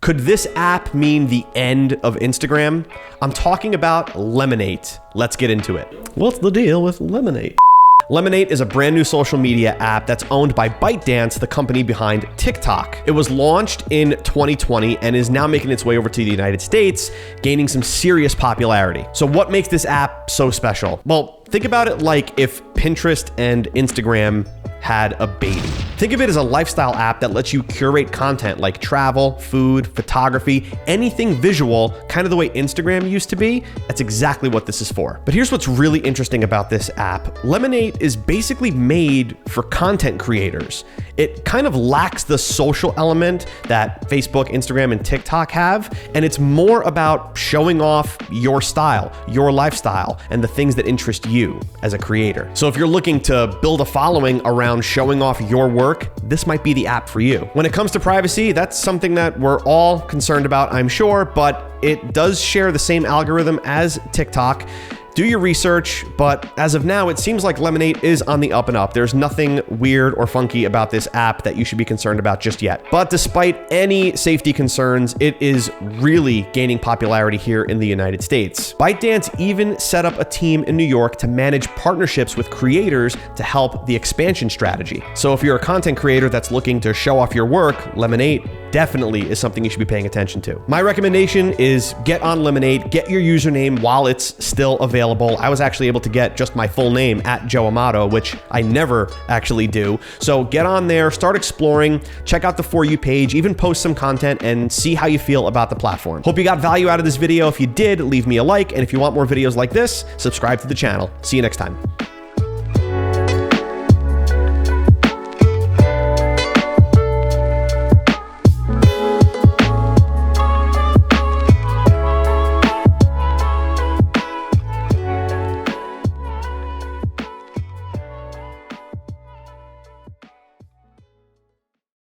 Could this app mean the end of Instagram? I'm talking about Lemon8. Let's get into it. What's the deal with Lemon8? Lemon8 is a brand new social media app that's owned by ByteDance, the company behind TikTok. It was launched in 2020 and is now making its way over to the United States, gaining some serious popularity. So what makes this app so special? Well, think about it like if Pinterest and Instagram had a baby. Think of it as a lifestyle app that lets you curate content like travel, food, photography, anything visual, kind of the way Instagram used to be. That's exactly what this is for. But here's what's really interesting about this app. Lemon8 is basically made for content creators. It kind of lacks the social element that Facebook, Instagram, and TikTok have, and it's more about showing off your style, your lifestyle, and the things that interest you as a creator. So if you're looking to build a following around showing off your work, this might be the app for you. When it comes to privacy, that's something that we're all concerned about, I'm sure, but it does share the same algorithm as TikTok. Do your research, but as of now, it seems like Lemon8 is on the up and up. There's nothing weird or funky about this app that you should be concerned about just yet. But despite any safety concerns, it is really gaining popularity here in the United States. ByteDance even set up a team in New York to manage partnerships with creators to help the expansion strategy. So if you're a content creator that's looking to show off your work, Lemon8 definitely is something you should be paying attention to. My recommendation is get on Lemon8, get your username while it's still available. I was actually able to get just my full name at Joe Amato, which I never actually do. So get on there, start exploring, check out the For You page, even post some content and see how you feel about the platform. Hope you got value out of this video. If you did, leave me a like. And if you want more videos like this, subscribe to the channel. See you next time.